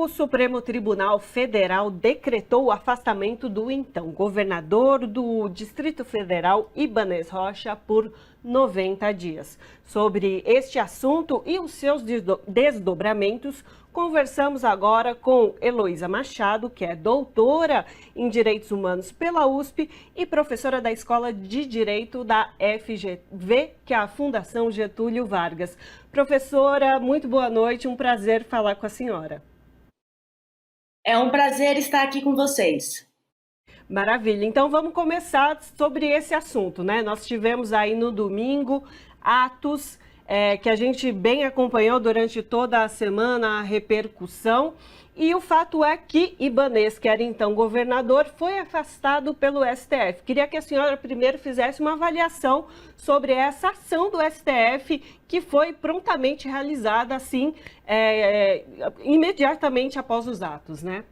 O Supremo Tribunal Federal decretou o afastamento do então governador do Distrito Federal, Ibanez Rocha, por 90 dias. Sobre este assunto e os seus desdobramentos, conversamos agora com Heloísa Machado, que é doutora em Direitos Humanos pela USP e professora da Escola de Direito da FGV, que é a Fundação Getúlio Vargas. Professora, muito boa noite, um prazer falar com a senhora. É um prazer estar aqui com vocês. Maravilha. Então vamos começar sobre esse assunto, né? Nós tivemos aí no domingo atos que a gente bem acompanhou durante toda a semana, a repercussão. E o fato é que Ibanez, que era então governador, foi afastado pelo STF. Queria que a senhora primeiro fizesse uma avaliação sobre essa ação do STF, que foi prontamente realizada, assim, imediatamente após os atos, né?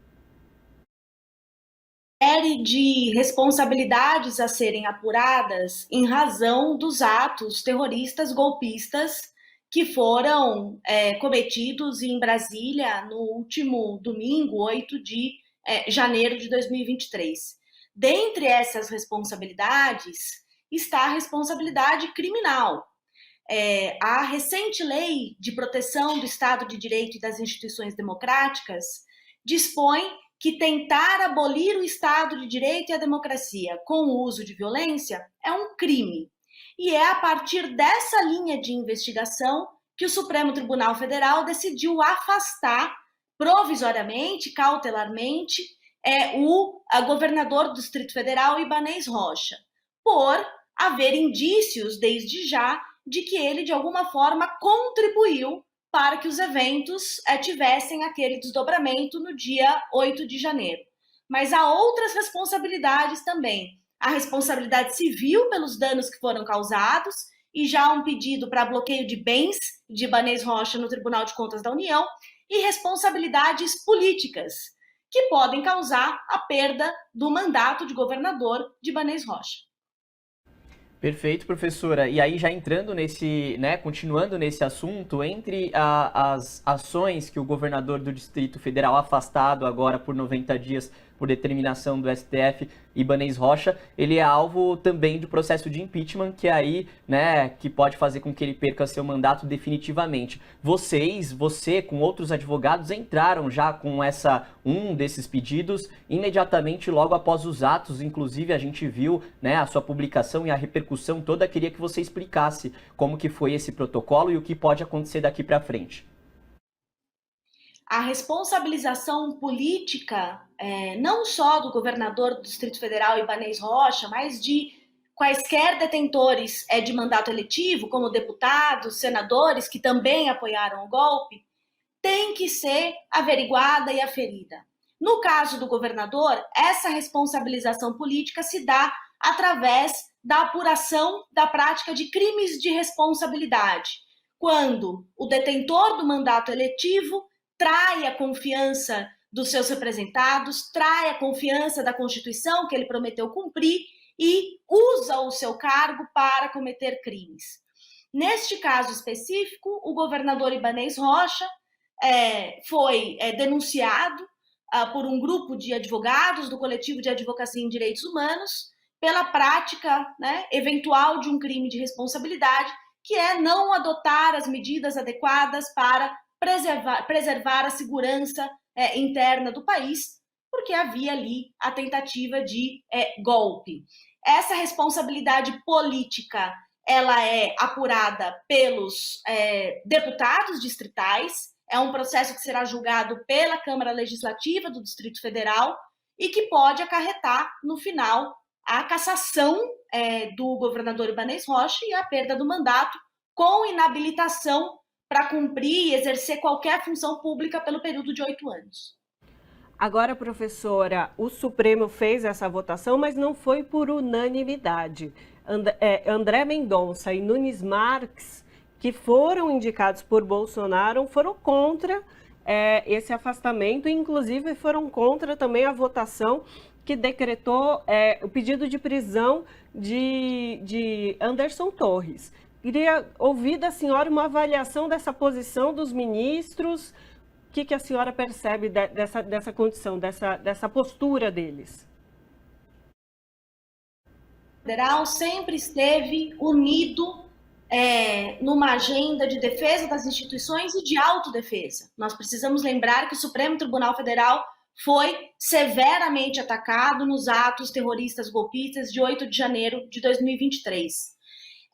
Série de responsabilidades a serem apuradas em razão dos atos terroristas golpistas que foram cometidos em Brasília no último domingo, 8 de janeiro de 2023. Dentre essas responsabilidades está a responsabilidade criminal. A recente lei de proteção do Estado de Direito e das instituições democráticas dispõe que tentar abolir o Estado de Direito e a democracia com o uso de violência é um crime. E é a partir dessa linha de investigação que o Supremo Tribunal Federal decidiu afastar provisoriamente, cautelarmente, o governador do Distrito Federal, Ibanez Rocha, por haver indícios, desde já, de que ele, de alguma forma, contribuiu para que os eventos tivessem aquele desdobramento no dia 8 de janeiro. Mas há outras responsabilidades também. A responsabilidade civil pelos danos que foram causados, e já um pedido para bloqueio de bens de Ibanez Rocha no Tribunal de Contas da União, e responsabilidades políticas, que podem causar a perda do mandato de governador de Ibanez Rocha. Perfeito, professora. E aí, já entrando nesse, continuando nesse assunto, entre as ações que o governador do Distrito Federal, afastado agora por 90 dias por determinação do STF, Ibanez Rocha, ele é alvo também de processo de impeachment, que aí, que pode fazer com que ele perca seu mandato definitivamente. Você com outros advogados entraram já com um desses pedidos imediatamente logo após os atos. Inclusive a gente viu, a sua publicação e a repercussão toda. Queria que você explicasse como que foi esse protocolo e o que pode acontecer daqui para frente. A responsabilização política, não só do governador do Distrito Federal, Ibanez Rocha, mas de quaisquer detentores de mandato eletivo, como deputados, senadores, que também apoiaram o golpe, tem que ser averiguada e aferida. No caso do governador, essa responsabilização política se dá através da apuração da prática de crimes de responsabilidade, quando o detentor do mandato eletivo trai a confiança dos seus representados, trai a confiança da Constituição que ele prometeu cumprir e usa o seu cargo para cometer crimes. Neste caso específico, o governador Ibanez Rocha foi denunciado por um grupo de advogados do Coletivo de Advocacia em Direitos Humanos pela prática eventual de um crime de responsabilidade, que é não adotar as medidas adequadas para preservar a segurança interna do país, porque havia ali a tentativa de golpe. Essa responsabilidade política, ela é apurada pelos deputados distritais, é um processo que será julgado pela Câmara Legislativa do Distrito Federal e que pode acarretar, no final, a cassação do governador Ibanez Rocha e a perda do mandato com inabilitação para cumprir e exercer qualquer função pública pelo período de 8 anos. Agora, professora, o Supremo fez essa votação, mas não foi por unanimidade. André Mendonça e Nunes Marques, que foram indicados por Bolsonaro, foram contra esse afastamento, e inclusive foram contra também a votação que decretou o pedido de prisão de Anderson Torres. Queria ouvir da senhora uma avaliação dessa posição dos ministros que a senhora percebe dessa condição, dessa postura deles? O federal sempre esteve unido numa agenda de defesa das instituições e de autodefesa. Nós precisamos lembrar que o Supremo Tribunal Federal foi severamente atacado nos atos terroristas golpistas de 8 de janeiro de 2023.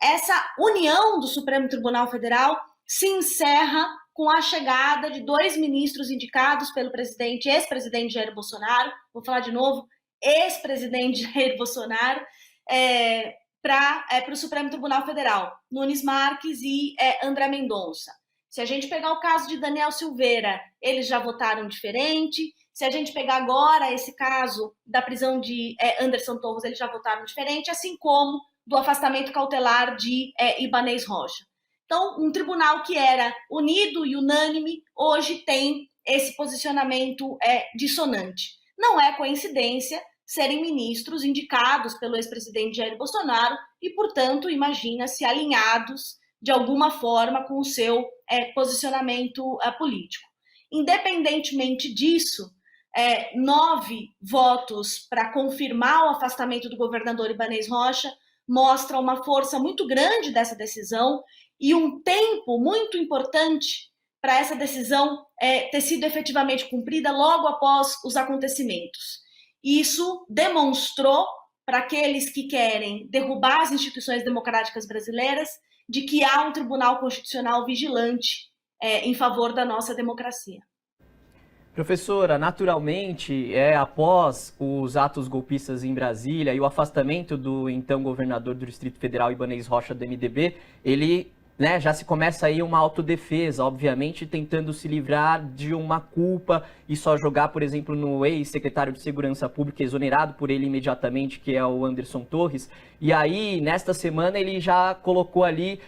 Essa união do Supremo Tribunal Federal se encerra com a chegada de 2 ministros indicados pelo ex-presidente Jair Bolsonaro, vou falar de novo, ex-presidente Jair Bolsonaro, para o Supremo Tribunal Federal, Nunes Marques e André Mendonça. Se a gente pegar o caso de Daniel Silveira, eles já votaram diferente. Se a gente pegar agora esse caso da prisão de Anderson Torres, eles já votaram diferente, assim como do afastamento cautelar de Ibanez Rocha. Então, um tribunal que era unido e unânime, hoje tem esse posicionamento dissonante. Não é coincidência serem ministros indicados pelo ex-presidente Jair Bolsonaro e, portanto, imagina-se alinhados de alguma forma com o seu posicionamento político. Independentemente disso, 9 votos para confirmar o afastamento do governador Ibanez Rocha mostra uma força muito grande dessa decisão e um tempo muito importante para essa decisão ter sido efetivamente cumprida logo após os acontecimentos. Isso demonstrou para aqueles que querem derrubar as instituições democráticas brasileiras de que há um tribunal constitucional vigilante em favor da nossa democracia. Professora, naturalmente, após os atos golpistas em Brasília e o afastamento do então governador do Distrito Federal, Ibanez Rocha, do MDB, ele já se começa aí uma autodefesa, obviamente, tentando se livrar de uma culpa e só jogar, por exemplo, no ex-secretário de Segurança Pública, exonerado por ele imediatamente, que é o Anderson Torres. E aí, nesta semana, ele já colocou ali,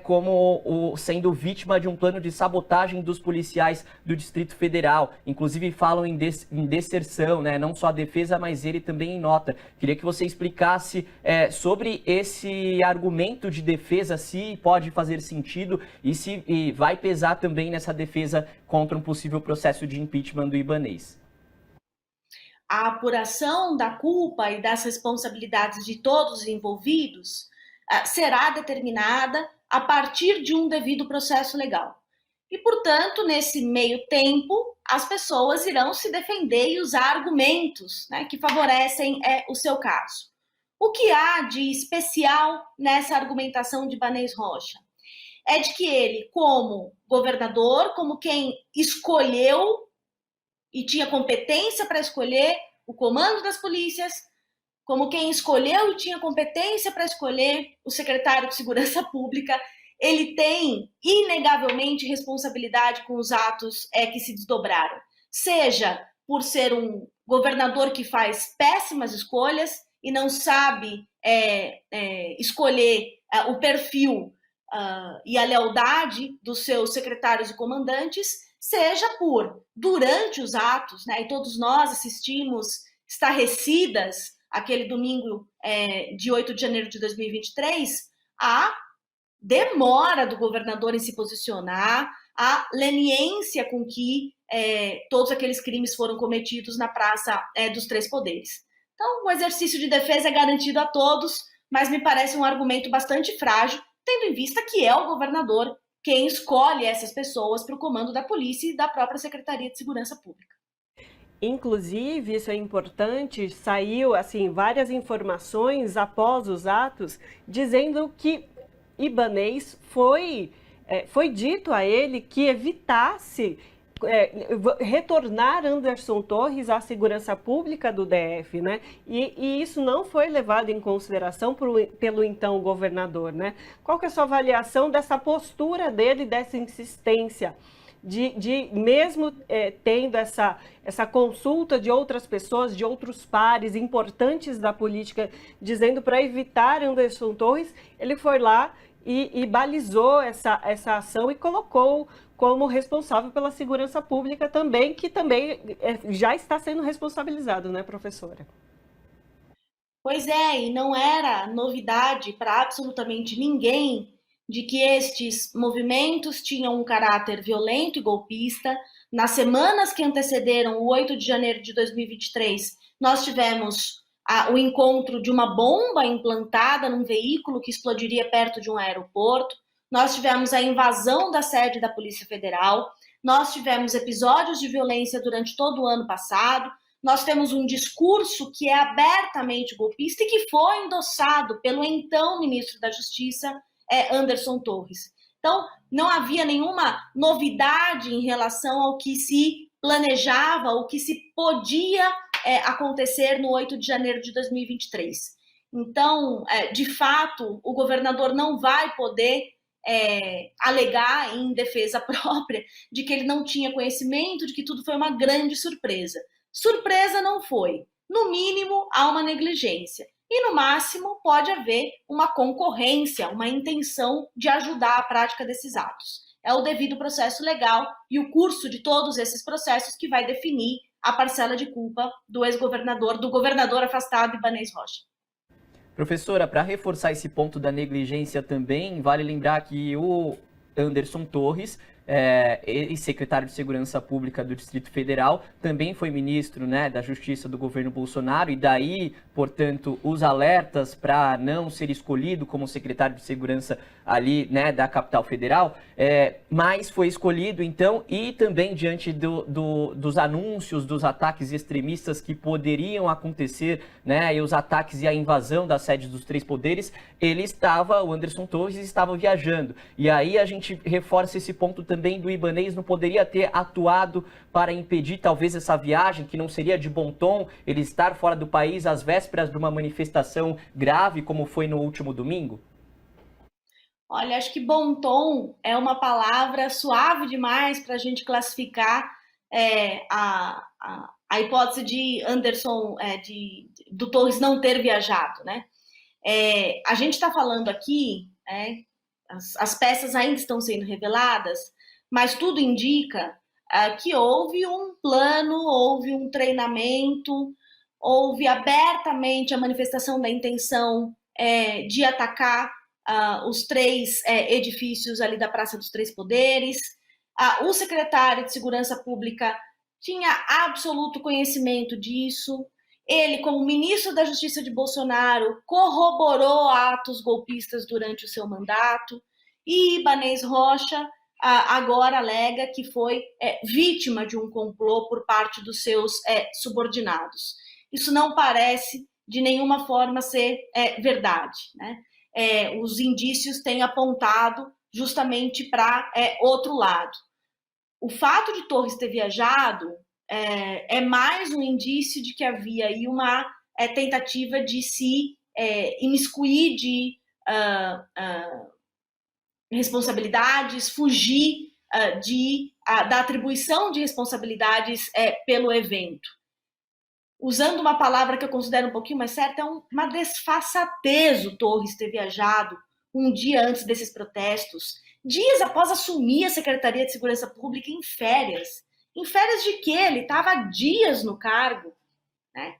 como sendo vítima de um plano de sabotagem dos policiais do Distrito Federal. Inclusive, falam em deserção, não só a defesa, mas ele também em nota. Queria que você explicasse sobre esse argumento de defesa, se pode fazer sentido e se vai pesar também nessa defesa contra um possível processo de impeachment do Ibanez. A apuração da culpa e das responsabilidades de todos os envolvidos será determinada a partir de um devido processo legal. E, portanto, nesse meio tempo, as pessoas irão se defender e usar argumentos que favorecem o seu caso. O que há de especial nessa argumentação de Ibanez Rocha? É de que ele, como governador, como quem escolheu e tinha competência para escolher o comando das polícias, como quem escolheu e tinha competência para escolher o secretário de Segurança Pública, ele tem, inegavelmente, responsabilidade com os atos que se desdobraram. Seja por ser um governador que faz péssimas escolhas e não sabe escolher o perfil e a lealdade dos seus secretários e comandantes, seja por, durante os atos, e todos nós assistimos estarrecidas aquele domingo de 8 de janeiro de 2023, a demora do governador em se posicionar, a leniência com que todos aqueles crimes foram cometidos na Praça dos Três Poderes. Então, o exercício de defesa é garantido a todos, mas me parece um argumento bastante frágil, tendo em vista que é o governador quem escolhe essas pessoas para o comando da polícia e da própria Secretaria de Segurança Pública. Inclusive, isso é importante, saiu várias informações após os atos, dizendo que Ibanez foi dito a ele que evitasse retornar Anderson Torres à segurança pública do DF, E isso não foi levado em consideração pelo então governador, Qual que é a sua avaliação dessa postura dele, dessa insistência de mesmo tendo essa consulta de outras pessoas, de outros pares importantes da política, dizendo para evitar Anderson Torres, ele foi lá e balizou essa ação e colocou como responsável pela segurança pública também, que também já está sendo responsabilizado, professora? Pois é, e não era novidade para absolutamente ninguém de que estes movimentos tinham um caráter violento e golpista, nas semanas que antecederam o 8 de janeiro de 2023, nós tivemos o encontro de uma bomba implantada num veículo que explodiria perto de um aeroporto, nós tivemos a invasão da sede da Polícia Federal, nós tivemos episódios de violência durante todo o ano passado, nós temos um discurso que é abertamente golpista e que foi endossado pelo então ministro da Justiça, Anderson Torres. Então, não havia nenhuma novidade em relação ao que se planejava, o que se podia acontecer no 8 de janeiro de 2023. Então, de fato, o governador não vai poder alegar em defesa própria de que ele não tinha conhecimento, de que tudo foi uma grande surpresa. Surpresa não foi. No mínimo, há uma negligência. E, no máximo, pode haver uma concorrência, uma intenção de ajudar a prática desses atos. É o devido processo legal e o curso de todos esses processos que vai definir a parcela de culpa do ex-governador, do governador afastado Ibanez Rocha. Professora, para reforçar esse ponto da negligência também, vale lembrar que o Anderson Torres, ex-secretário de Segurança Pública do Distrito Federal, também foi ministro, né, da Justiça do governo Bolsonaro, e daí, portanto, os alertas para não ser escolhido como secretário de Segurança ali, né, da capital federal, mas foi escolhido, então, e também diante dos anúncios dos ataques extremistas que poderiam acontecer, né, e os ataques e a invasão da sede dos três poderes, o Anderson Torres estava viajando. E aí a gente reforça esse ponto também do Ibanez, não poderia ter atuado para impedir talvez essa viagem, que não seria de bom tom ele estar fora do país às vésperas de uma manifestação grave, como foi no último domingo? Olha, acho que bom tom é uma palavra suave demais para a gente classificar a hipótese de Anderson, do Torres não ter viajado, né? A gente está falando aqui, as peças ainda estão sendo reveladas, mas tudo indica que houve um plano, houve um treinamento, houve abertamente a manifestação da intenção de atacar os três edifícios ali da Praça dos Três Poderes. O secretário de Segurança Pública tinha absoluto conhecimento disso. Ele, como ministro da Justiça de Bolsonaro, corroborou atos golpistas durante o seu mandato. E Ibanez Rocha agora alega que foi vítima de um complô por parte dos seus subordinados. Isso não parece de nenhuma forma ser verdade, né? Os indícios têm apontado justamente para outro lado. O fato de Torres ter viajado é mais um indício de que havia aí uma tentativa de se imiscuir de responsabilidades, fugir da atribuição de responsabilidades pelo evento. Usando uma palavra que eu considero um pouquinho mais certa, é uma desfaçatez o Torres ter viajado um dia antes desses protestos, dias após assumir a Secretaria de Segurança Pública em férias. Em férias de quê? Ele estava há dias no cargo, né?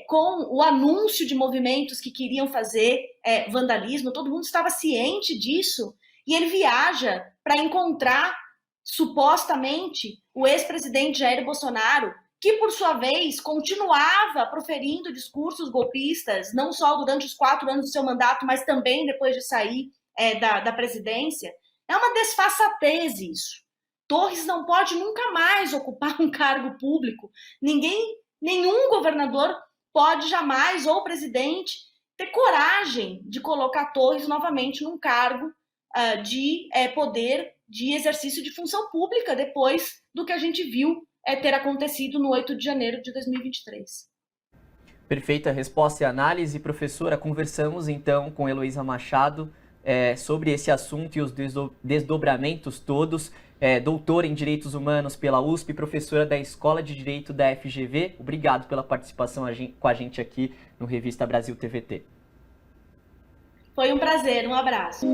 Com o anúncio de movimentos que queriam fazer vandalismo, todo mundo estava ciente disso, e ele viaja para encontrar, supostamente, o ex-presidente Jair Bolsonaro, que, por sua vez, continuava proferindo discursos golpistas, não só durante os 4 anos do seu mandato, mas também depois de sair da presidência. É uma desfaçatez isso. Torres não pode nunca mais ocupar um cargo público. Nenhum governador pode jamais, ou presidente, ter coragem de colocar Torres novamente num cargo de poder, de exercício de função pública, depois do que a gente viu ter acontecido no 8 de janeiro de 2023. Perfeita resposta e análise, professora. Conversamos então com Heloísa Machado sobre esse assunto e os desdobramentos todos. Doutora em Direitos Humanos pela USP, professora da Escola de Direito da FGV. Obrigado pela participação com a gente aqui no Revista Brasil TVT. Foi um prazer, um abraço.